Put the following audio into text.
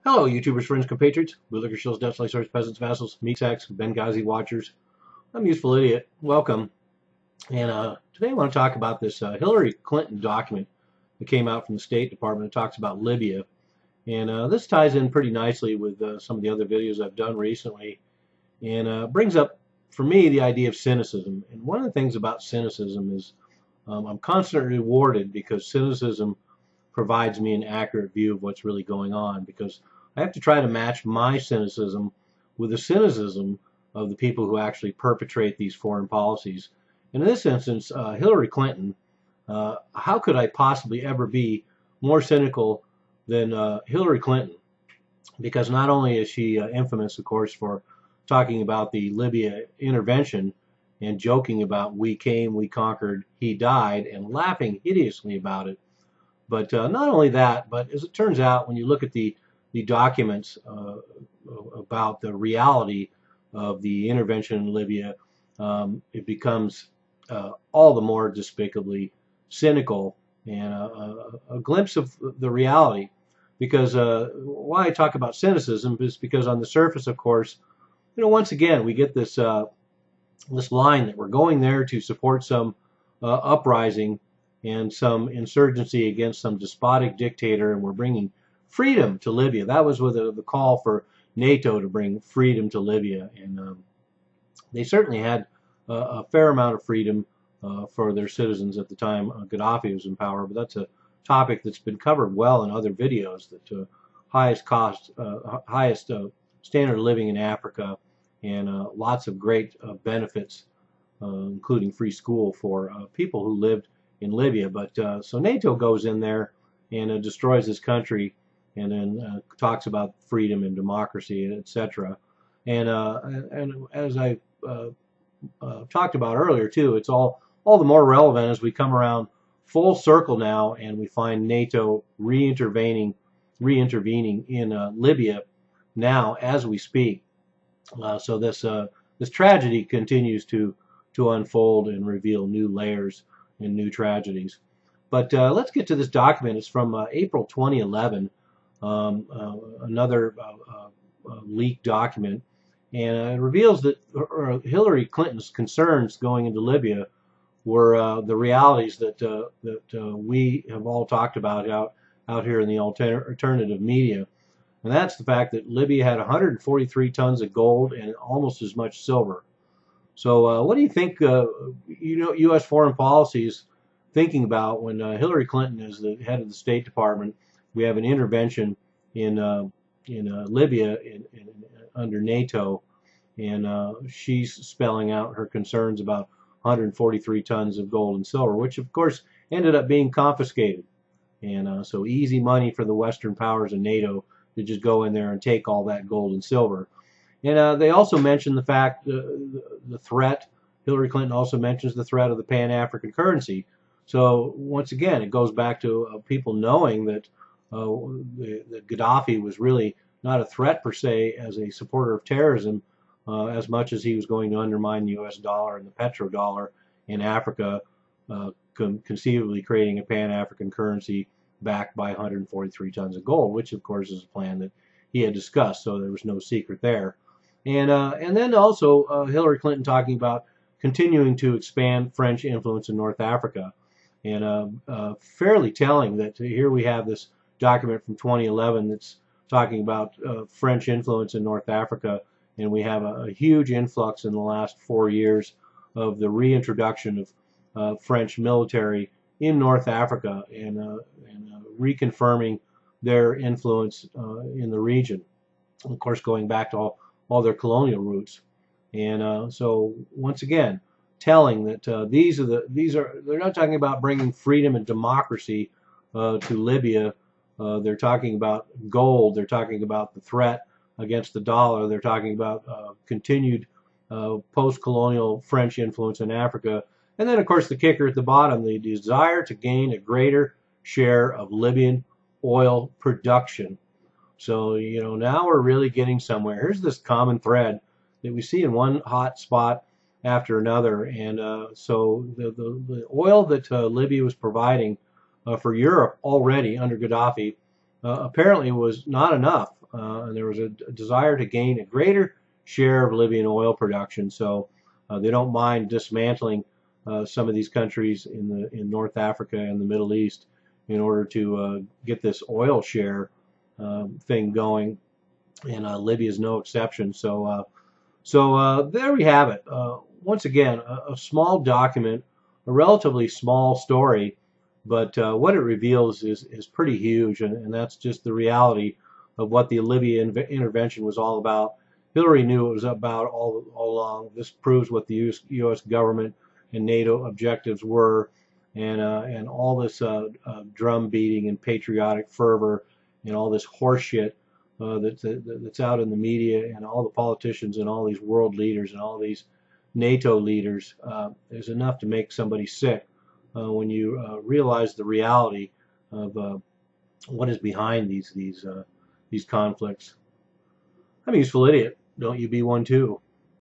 Hello, YouTubers, friends, compatriots, bootlickers, shills, Dutch, lacers, peasants, vassals, meat sacks, Benghazi watchers. I'm Useful Idiot. Welcome. And today I want to talk about this Hillary Clinton document that came out from the State Department. It talks about Libya. And this ties in pretty nicely with some of the other videos I've done recently. And brings up, for me, the idea of cynicism. And one of the things about cynicism is I'm constantly rewarded because cynicism provides me an accurate view of what's really going on, because I have to try to match my cynicism with the cynicism of the people who actually perpetrate these foreign policies. And in this instance, Hillary Clinton, how could I possibly ever be more cynical than Hillary Clinton? Because not only is she infamous, of course, for talking about the Libya intervention and joking about "we came, we conquered, he died," and laughing hideously about it, but not only that, but as it turns out, when you look at the documents about the reality of the intervention in Libya, it becomes all the more despicably cynical and a glimpse of the reality. Because why I talk about cynicism is because on the surface, of course, once again we get this this line that we're going there to support some uprising and some insurgency against some despotic dictator, and we're bringing freedom to Libya. That was with the call for NATO to bring freedom to Libya, and they certainly had a fair amount of freedom for their citizens at the time Gaddafi was in power. But that's a topic that's been covered well in other videos. That highest standard of living in Africa, and lots of great benefits, including free school for people who lived in Libya. But so NATO goes in there and destroys this country, and then talks about freedom and democracy, etc. And as I talked about earlier too, it's all the more relevant as we come around full circle now, and we find NATO reintervening in Libya now as we speak. So this tragedy continues to unfold and reveal new layers and new tragedies. But let's get to this document. It's from April 2011, another leaked document, and it reveals that Hillary Clinton's concerns going into Libya were the realities that we have all talked about out here in the alternative media, and that's the fact that Libya had 143 tons of gold and almost as much silver. So what do you think U.S. foreign policy is thinking about when Hillary Clinton is the head of the State Department? We have an intervention in Libya under NATO, and she's spelling out her concerns about 143 tons of gold and silver, which of course ended up being confiscated. And so easy money for the Western powers and NATO to just go in there and take all that gold and silver. And they also mentioned the fact, the threat. Hillary Clinton also mentions the threat of the Pan-African currency. So once again, it goes back to people knowing that that Gaddafi was really not a threat per se as a supporter of terrorism, as much as he was going to undermine the U.S. dollar and the petrodollar in Africa, conceivably creating a Pan-African currency backed by 143 tons of gold, which of course is a plan that he had discussed, so there was no secret there. And then also Hillary Clinton talking about continuing to expand French influence in North Africa. And fairly telling that here we have this document from 2011 that's talking about French influence in North Africa, and we have a huge influx in the last 4 years of the reintroduction of French military in North Africa, and reconfirming their influence in the region. Of course, going back to all their colonial roots. And so once again, telling that they're not talking about bringing freedom and democracy to Libya. They're talking about gold. They're talking about the threat against the dollar. They're talking about continued post-colonial French influence in Africa. And then, of course, the kicker at the bottom, the desire to gain a greater share of Libyan oil production. So, now we're really getting somewhere. Here's this common thread that we see in one hot spot after another. And so the oil that Libya was providing for Europe already under Gaddafi apparently was not enough, and there was a desire to gain a greater share of Libyan oil production. So they don't mind dismantling some of these countries in North Africa and the Middle East in order to get this oil share thing going, and Libya is no exception. So there we have it. Once again, a small document, a relatively small story, but what it reveals is pretty huge, and that's just the reality of what the Libya intervention was all about. Hillary knew it was about all along. This proves what the U.S. government and NATO objectives were, and all this drum beating and patriotic fervor and all this horseshit that's out in the media, and all the politicians and all these world leaders and all these NATO leaders is enough to make somebody sick when you realize the reality of what is behind these conflicts. I'm a useful idiot. Don't you be one too.